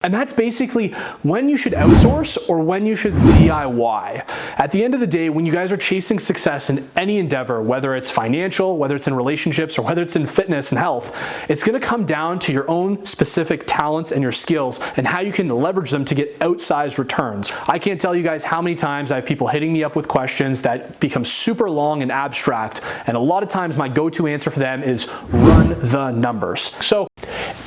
And that's basically when you should outsource or when you should DIY. At the end of the day, when you guys are chasing success in any endeavor, whether it's financial, whether it's in relationships, or whether it's in fitness and health, it's gonna come down to your own specific talents and your skills and how you can leverage them to get outsized returns. I can't tell you guys how many times I have people hitting me up with questions that become super long and abstract, and a lot of times my go-to answer for them is run the numbers. So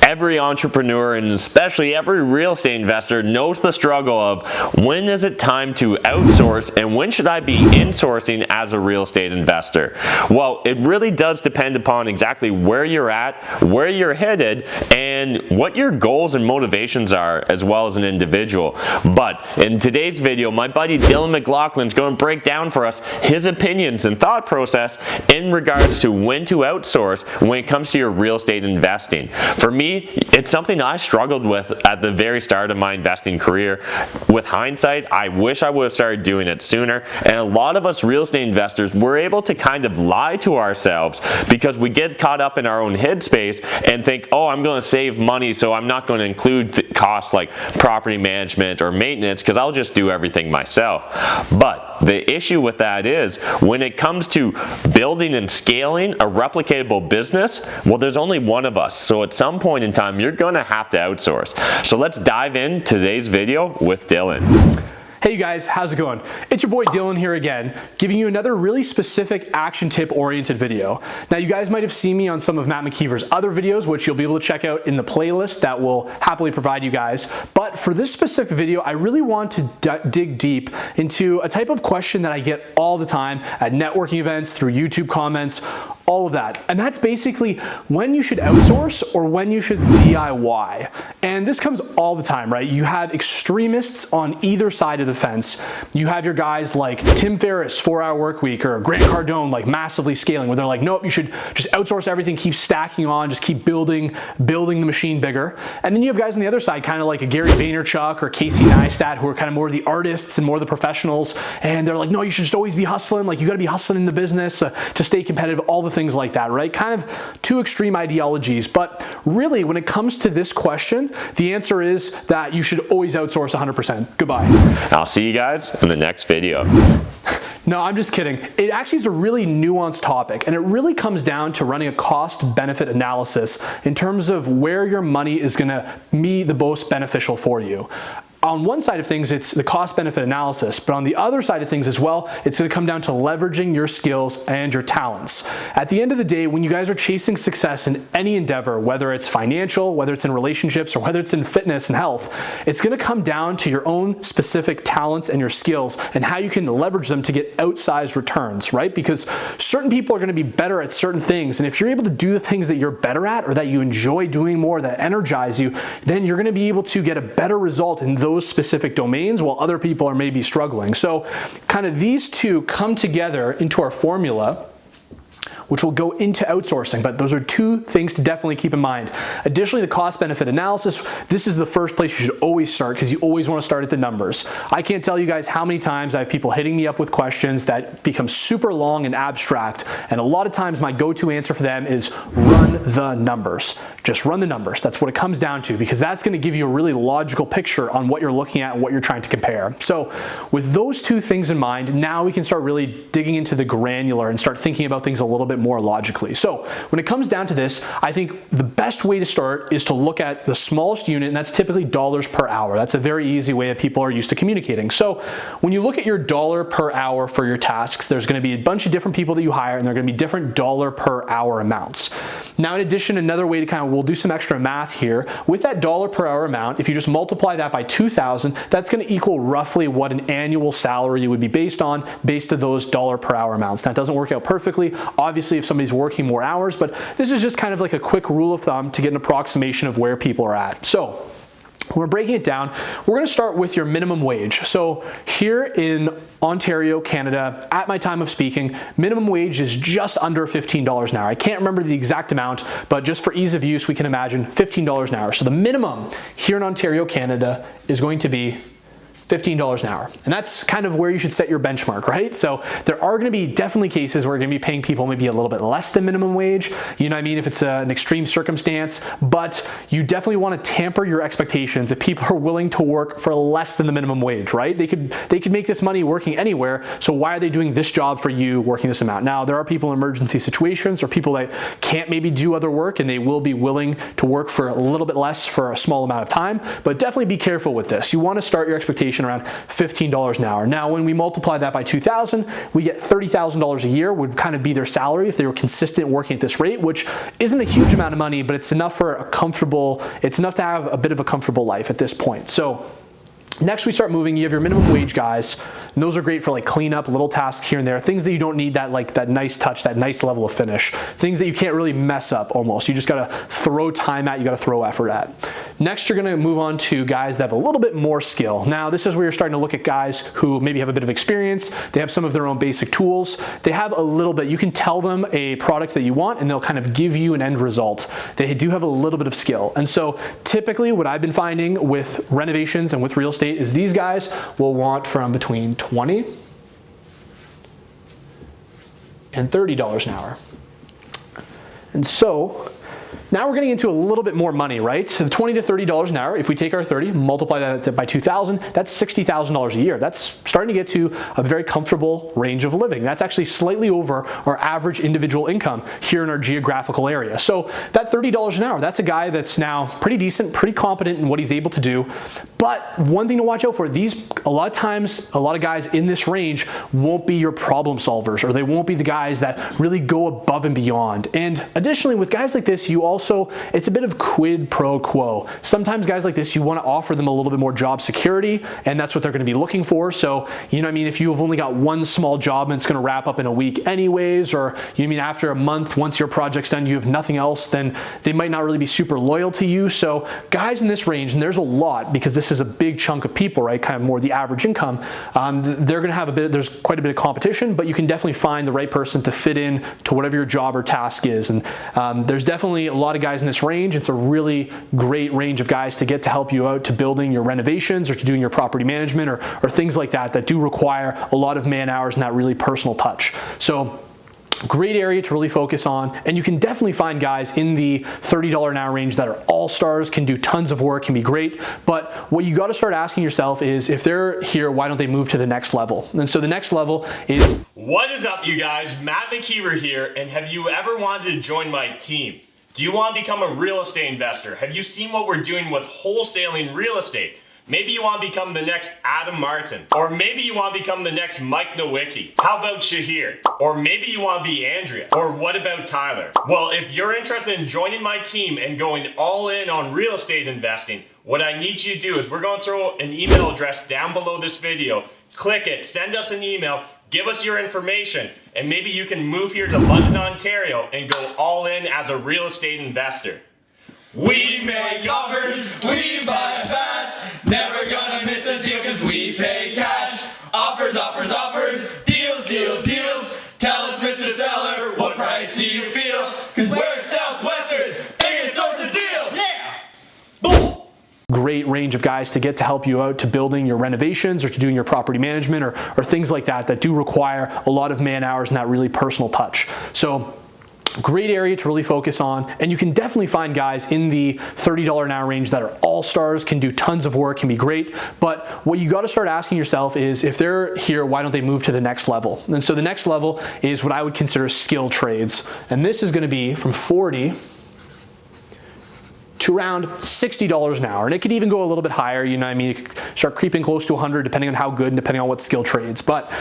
every entrepreneur and especially every real estate investor knows the struggle of when is it time to outsource and when should I be insourcing as a real estate investor? Well, it really does depend upon exactly where you're at, where you're headed, and what your goals and motivations are as well as an individual. But in today's video, my buddy Dylan McLauchlan is going to break down for us his opinions and thought process in regards to when to outsource when it comes to your real estate investing. For me, it's something I struggled with at the very start of my investing career. With hindsight, I wish I would have started doing it sooner, and a lot of us real estate investors were able to kind of lie to ourselves because we get caught up in our own headspace and think, oh, I'm going to save money, so I'm not going to include costs like property management or maintenance because I'll just do everything myself. But the issue with that is when it comes to building and scaling a replicatable business, well, there's only one of us, so at some point in time you're going to have to outsource. So let's dive in today's video with Dylan. Hey you guys, how's it going? It's your boy Dylan here again, giving you another really specific action tip oriented video. Now you guys might have seen me on some of Matt McKeever's other videos, which you'll be able to check out in the playlist that will happily provide you guys. But for this specific video, I really want to dig deep into a type of question that I get all the time at networking events, through YouTube comments, all of that. And that's basically when you should outsource or when you should DIY. And this comes all the time, right? You have extremists on either side of the fence. You have your guys like Tim Ferriss, 4-Hour Workweek, or Grant Cardone, like massively scaling, where they're like, nope, you should just outsource everything, keep stacking on, just keep building the machine bigger. And then you have guys on the other side, kind of like a Gary Vaynerchuk or Casey Neistat, who are kind of more the artists and more the professionals. And they're like, no, you should just always be hustling. Like you gotta be hustling in the business to stay competitive, all the things like that, right? Kind of two extreme ideologies. But really, when it comes to this question, the answer is that you should always outsource 100%. Goodbye. I'll see you guys in the next video. No, I'm just kidding. It actually is a really nuanced topic, and it really comes down to running a cost-benefit analysis in terms of where your money is gonna be the most beneficial for you. On one side of things, it's the cost-benefit analysis, but on the other side of things as well, it's gonna come down to leveraging your skills and your talents. At the end of the day, when you guys are chasing success in any endeavor, whether it's financial, whether it's in relationships, or whether it's in fitness and health, it's gonna come down to your own specific talents and your skills and how you can leverage them to get outsized returns, right? Because certain people are gonna be better at certain things, and if you're able to do the things that you're better at or that you enjoy doing more, that energize you, then you're gonna be able to get a better result in those specific domains while other people are maybe struggling. So kind of these two come together into our formula, which will go into outsourcing, but those are two things to definitely keep in mind. Additionally, the cost-benefit analysis, this is the first place you should always start because you always want to start at the numbers. I can't tell you guys how many times I have people hitting me up with questions that become super long and abstract, and a lot of times my go-to answer for them is run the numbers. Just run the numbers. That's what it comes down to, because that's going to give you a really logical picture on what you're looking at and what you're trying to compare. So with those two things in mind, now we can start really digging into the granular and start thinking about things a little bit more logically. So when it comes down to this, I think the best way to start is to look at the smallest unit, and that's typically dollars per hour. That's a very easy way that people are used to communicating. So when you look at your dollar per hour for your tasks, there's going to be a bunch of different people that you hire, and they're going to be different dollar per hour amounts. Now, in addition, another way to kind of, we'll do some extra math here. With that dollar per hour amount, if you just multiply that by 2,000, that's going to equal roughly what an annual salary would be based on, based on those dollar per hour amounts. Now, it doesn't work out perfectly, obviously, if somebody's working more hours, but this is just kind of like a quick rule of thumb to get an approximation of where people are at. So when we're breaking it down, we're going to start with your minimum wage. So here in Ontario, Canada, at my time of speaking, minimum wage is just under $15 an hour. I can't remember the exact amount, but just for ease of use, we can imagine $15 an hour. So the minimum here in Ontario, Canada is going to be $15 an hour. And that's kind of where you should set your benchmark, right? So there are going to be definitely cases where you're going to be paying people maybe a little bit less than minimum wage, you know what I mean, if it's an extreme circumstance, but you definitely want to tamper your expectations if people are willing to work for less than the minimum wage, right? They could make this money working anywhere, so why are they doing this job for you working this amount? Now, there are people in emergency situations or people that can't maybe do other work and they will be willing to work for a little bit less for a small amount of time, but definitely be careful with this. You want to start your expectation around $15 an hour. Now, when we multiply that by 2,000, we get $30,000 a year would kind of be their salary if they were consistent working at this rate, which isn't a huge amount of money, but it's enough for it's enough to have a bit of a comfortable life at this point. So next, we start moving. You have your minimum wage guys, and those are great for like cleanup, little tasks here and there, things that you don't need that nice touch, that nice level of finish, things that you can't really mess up almost. You just got to throw time at, you got to throw effort at. Next, you're going to move on to guys that have a little bit more skill. Now, this is where you're starting to look at guys who maybe have a bit of experience. They have some of their own basic tools. They have a little bit, you can tell them a product that you want and they'll kind of give you an end result. They do have a little bit of skill. And so typically what I've been finding with renovations and with real estate is these guys will want from between $20 and $30 an hour. And so now we're getting into a little bit more money, right? So the $20 to $30 an hour, if we take our 30, multiply that by 2,000, that's $60,000 a year. That's starting to get to a very comfortable range of living. That's actually slightly over our average individual income here in our geographical area. So that $30 an hour, that's a guy that's now pretty decent, pretty competent in what he's able to do. But one thing to watch out for, a lot of times, a lot of guys in this range won't be your problem solvers, or they won't be the guys that really go above and beyond. And additionally, with guys like this, it's a bit of quid pro quo. Sometimes guys like this, you want to offer them a little bit more job security, and that's what they're going to be looking for. So, you know what I mean, if you have only got one small job and it's going to wrap up in a week anyways, or you know what I mean, after a month, once your project's done, you have nothing else, then they might not really be super loyal to you. So guys in this range, and there's a lot because this is a big chunk of people, right? Kind of more the average income. They're going to have there's quite a bit of competition, but you can definitely find the right person to fit in to whatever your job or task is. And there's definitely a lot of guys in this range. It's a really great range of guys to get to help you out to building your renovations or to doing your property management or things like that do require a lot of man hours and that really personal touch. So great area to really focus on, and you can definitely find guys in the $30 an hour range that are all-stars, can do tons of work, can be great, but what you got to start asking yourself is, if they're here, why don't they move to the next level? And so the next level is... What is up, you guys? Matt McKeever here, and have you ever wanted to join my team? Do you want to become a real estate investor? Have you seen what we're doing with wholesaling real estate? Maybe you want to become the next Adam Martin. Or maybe you want to become the next Mike Nowicki. How about Shahir? Or maybe you want to be Andrea. Or what about Tyler? Well, if you're interested in joining my team and going all in on real estate investing, what I need you to do is we're going to throw an email address down below this video. Click it, send us an email, give us your information, and maybe you can move here to London, Ontario and go all in as a real estate investor. We make offers, we buy fast, never gonna miss a deal cause we pay cash. Offers, offers, offers, deals, deals, deals. Tell us, Mr. Seller, what price do you feel? Cause we're Southwestern's biggest source of deals. Yeah! Boom! Great range of guys to get to help you out to building your renovations or to doing your property management or things like that do require a lot of man hours and that really personal touch. So great area to really focus on, and you can definitely find guys in the $30 an hour range that are all-stars, can do tons of work, can be great, but what you got to start asking yourself is, if they're here, why don't they move to the next level? And so the next level is what I would consider skill trades, and this is going to be from 40 to around $60 an hour, and it could even go a little bit higher, you know what I mean, it could start creeping close to 100 depending on how good and depending on what skill trades, but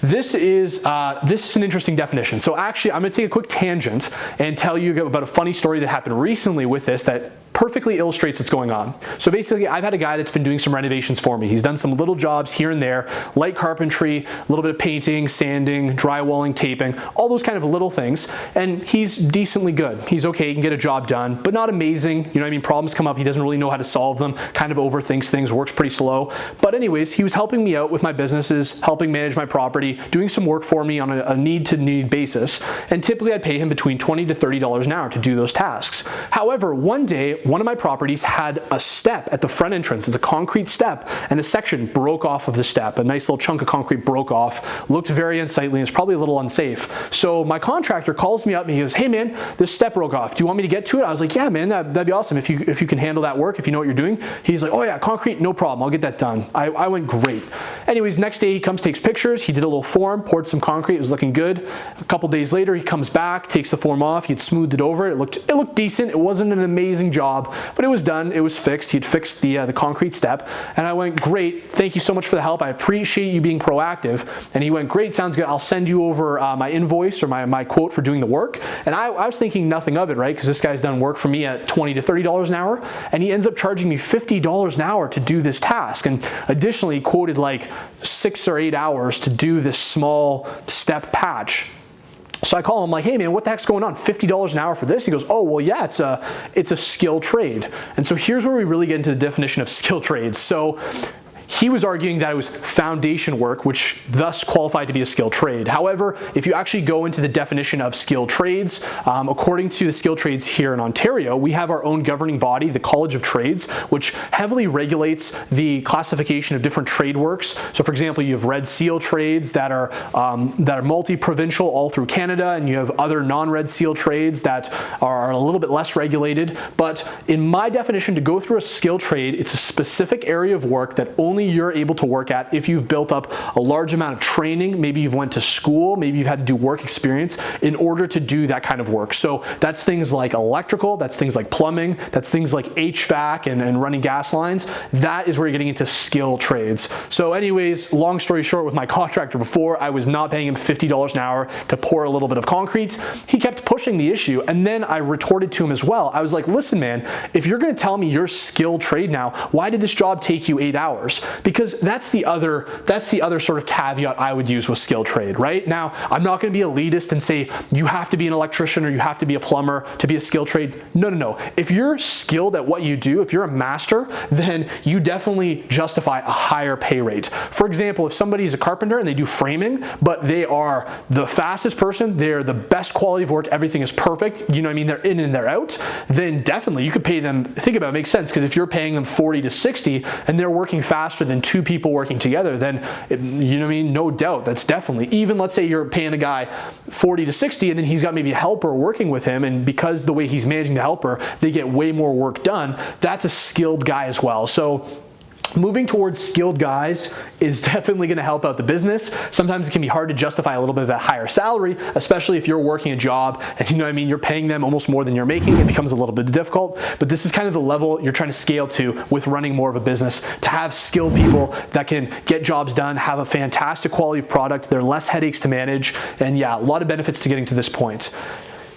this is an interesting definition. So actually, I'm going to take a quick tangent and tell you about a funny story that happened recently with this that perfectly illustrates what's going on. So basically, I've had a guy that's been doing some renovations for me. He's done some little jobs here and there, light carpentry, a little bit of painting, sanding, drywalling, taping, all those kind of little things, and he's decently good. He's okay, he can get a job done, but not amazing. You know what I mean? Problems come up, he doesn't really know how to solve them, kind of overthinks things, works pretty slow. But anyways, he was helping me out with my businesses, helping manage my property, doing some work for me on a need-to-need basis, and typically I'd pay him between $20 to $30 an hour to do those tasks. However, one day, one of my properties had a step at the front entrance. It's a concrete step, and a section broke off of the step. A nice little chunk of concrete broke off, looked very unsightly, and it's probably a little unsafe. So my contractor calls me up and he goes, hey man, this step broke off. Do you want me to get to it? I was like, yeah man, that'd be awesome if you can handle that work, if you know what you're doing. He's like, oh yeah, concrete, no problem, I'll get that done. I went, great. Anyways, next day he comes, takes pictures, he did a little form, poured some concrete, it was looking good. A couple days later he comes back, takes the form off, he had smoothed it over, it looked decent. It wasn't an amazing job, but it was done, it was fixed. He'd fixed the concrete step, and I went, great, thank you so much for the help, I appreciate you being proactive. And he went, great, sounds good, I'll send you over my invoice or my quote for doing the work. And I was thinking nothing of it, right, because this guy's done work for me at $20 to $30 an hour, and he ends up charging me $50 an hour to do this task. And additionally, he quoted like 6 or 8 hours to do this small step patch. So I call him like, hey man, what the heck's going on? $50 an hour for this? He goes, oh, well, yeah, it's a skill trade. And so here's where we really get into the definition of skill trades. So he was arguing that it was foundation work, which thus qualified to be a skilled trade. However, if you actually go into the definition of skilled trades, according to the skilled trades here in Ontario, we have our own governing body, the College of Trades, which heavily regulates the classification of different trade works. So for example, you have red seal trades that are multi-provincial all through Canada, and you have other non-red seal trades that are a little bit less regulated. But in my definition, to go through a skilled trade, it's a specific area of work that only you're able to work at if you've built up a large amount of training, maybe you've went to school, maybe you've had to do work experience in order to do that kind of work. So that's things like electrical, that's things like plumbing, that's things like HVAC and running gas lines. That is where you're getting into skill trades. So anyways, long story short, with my contractor before, I was not paying him $50 an hour to pour a little bit of concrete. He kept pushing the issue, and then I retorted to him as well. I was like, listen man, if you're gonna tell me you're skilled trade now, why did this job take you 8 hours? Because that's the other sort of caveat I would use with skill trade, right? Now, I'm not going to be elitist and say you have to be an electrician or you have to be a plumber to be a skill trade. No. If you're skilled at what you do, if you're a master, then you definitely justify a higher pay rate. For example, if somebody's a carpenter and they do framing, but they are the fastest person, they're the best quality of work, everything is perfect, you know what I mean, they're in and they're out, then definitely you could pay them, think about it, makes sense, because if you're paying them 40 to 60 and they're working faster than 2 people working together, then you know what I mean, no doubt, that's definitely, even let's say you're paying a guy 40 to 60 and then he's got maybe a helper working with him, and because the way he's managing the helper, they get way more work done, that's a skilled guy as well. So moving towards skilled guys is definitely going to help out the business. Sometimes it can be hard to justify a little bit of that higher salary, especially if you're working a job and you know what I mean, you're paying them almost more than you're making. It becomes a little bit difficult, but this is kind of the level you're trying to scale to with running more of a business, to have skilled people that can get jobs done, have a fantastic quality of product, there are less headaches to manage, and yeah, a lot of benefits to getting to this point.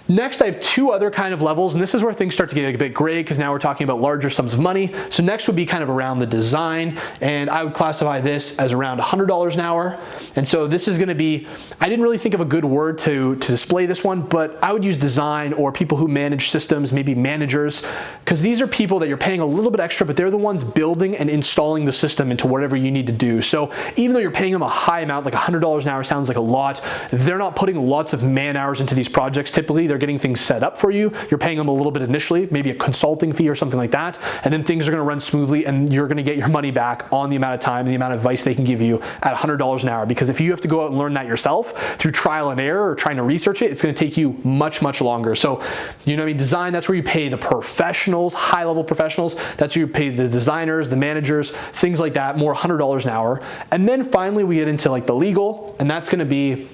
Next, I have 2 other kind of levels, and this is where things start to get a bit gray because now we're talking about larger sums of money. So next would be kind of around the design, and I would classify this as around $100 an hour. And so this is going to be, I didn't really think of a good word to display this one, but I would use design or people who manage systems, maybe managers, because these are people that you're paying a little bit extra, but they're the ones building and installing the system into whatever you need to do. So even though you're paying them a high amount, like $100 an hour sounds like a lot, they're not putting lots of man hours into these projects. Typically, they're getting things set up for you. You're paying them a little bit initially, maybe a consulting fee or something like that, and then things are going to run smoothly and you're going to get your money back on the amount of time and the amount of advice they can give you at $100 an hour. Because if you have to go out and learn that yourself through trial and error or trying to research it, it's going to take you much longer. So, you know what I mean, design, that's where you pay the professionals, high-level professionals. That's where you pay the designers, the managers, things like that, more $100 an hour. And then finally we get into like the legal, and that's going to be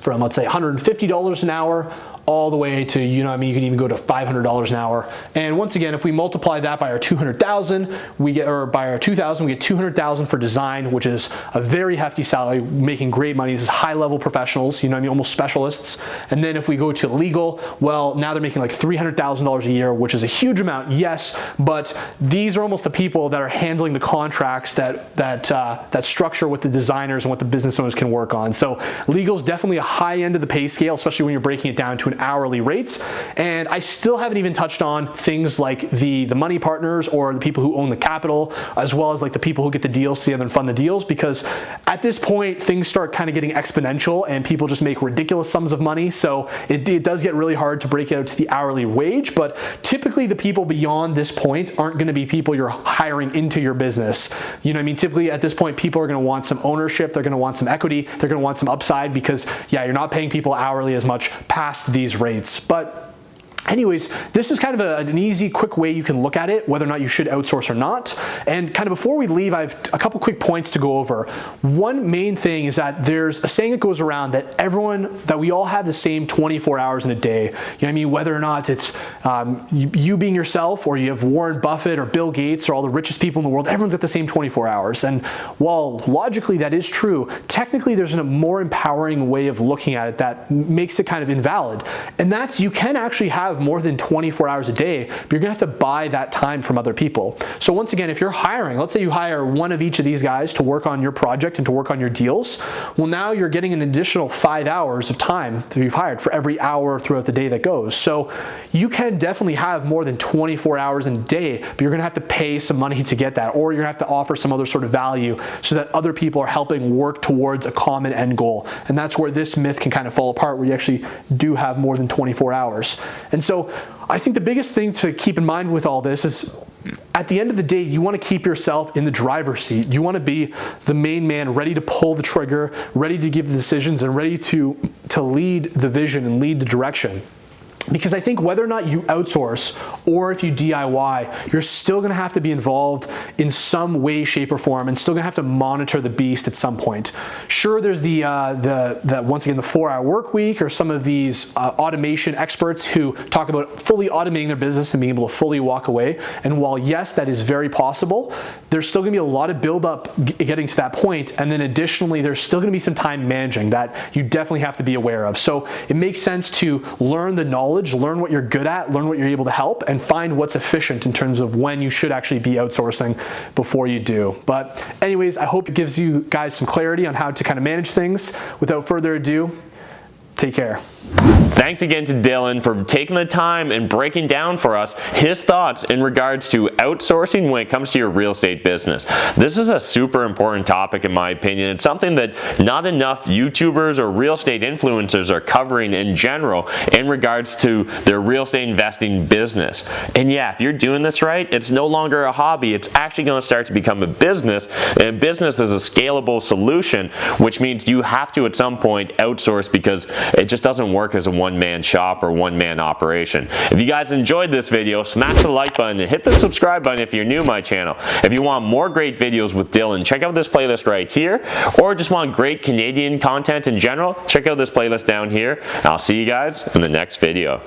from, let's say, $150 an hour all the way to, you know what I mean, you can even go to $500 an hour. And once again, if we multiply that by our 200,000, we get, or by our 2,000, we get 200,000 for design, which is a very hefty salary, making great money. This is high-level professionals, you know what I mean, almost specialists. And then if we go to legal, well, now they're making like $300,000 a year, which is a huge amount, yes, but these are almost the people that are handling the contracts that structure what the designers and what the business owners can work on. So legal is definitely a high end of the pay scale, especially when you're breaking it down to an an hourly rate. And I still haven't even touched on things like the money partners or the people who own the capital, as well as like the people who get the deals together and fund the deals, because at this point things start kind of getting exponential and people just make ridiculous sums of money. So it does get really hard to break it out to the hourly wage, but typically the people beyond this point aren't going to be people you're hiring into your business. You know what I mean? Typically at this point, people are going to want some ownership, they're going to want some equity, they're going to want some upside, because yeah, you're not paying people hourly as much past these rates. But anyways, this is kind of an easy, quick way you can look at it, whether or not you should outsource or not. And kind of before we leave, I have a couple quick points to go over. One main thing is that there's a saying that goes around that we all have the same 24 hours in a day. You know what I mean? Whether or not it's you being yourself, or you have Warren Buffett or Bill Gates or all the richest people in the world, everyone's got the same 24 hours. And while logically that is true, technically there's a more empowering way of looking at it that makes it kind of invalid. And that's, you can actually have more than 24 hours a day, but you're gonna have to buy that time from other people. So once again, if you're hiring, let's say you hire one of each of these guys to work on your project and to work on your deals, well, now you're getting an additional 5 hours of time that you've hired for every hour throughout the day that goes. So you can definitely have more than 24 hours in a day, but you're gonna have to pay some money to get that, or you're gonna have to offer some other sort of value so that other people are helping work towards a common end goal. And that's where this myth can kind of fall apart, where you actually do have more than 24 hours. And so I think the biggest thing to keep in mind with all this is, at the end of the day, you want to keep yourself in the driver's seat. You want to be the main man, ready to pull the trigger, ready to give the decisions, and ready to lead the vision and lead the direction. Because I think whether or not you outsource or if you DIY, you're still gonna have to be involved in some way, shape, or form, and still gonna have to monitor the beast at some point. Sure, there's the once again, the 4-hour work week, or some of these automation experts who talk about fully automating their business and being able to fully walk away. And while yes, that is very possible, there's still gonna be a lot of buildup getting to that point. And then additionally, there's still gonna be some time managing that you definitely have to be aware of. So it makes sense to learn the knowledge, learn what you're good at, learn what you're able to help, and find what's efficient in terms of when you should actually be outsourcing before you do. But anyways, I hope it gives you guys some clarity on how to kind of manage things. Without further ado, take care. Thanks again to Dylan for taking the time and breaking down for us his thoughts in regards to outsourcing when it comes to your real estate business. This is a super important topic in my opinion. It's something that not enough YouTubers or real estate influencers are covering in general in regards to their real estate investing business. And yeah, if you're doing this right, it's no longer a hobby. It's actually going to start to become a business, and business is a scalable solution, which means you have to at some point outsource, because it just doesn't work as a one-man shop or one-man operation. If you guys enjoyed this video, smash the like button and hit the subscribe button if you're new to my channel. If you want more great videos with Dylan, check out this playlist right here, or just want great Canadian content in general, check out this playlist down here. I'll see you guys in the next video.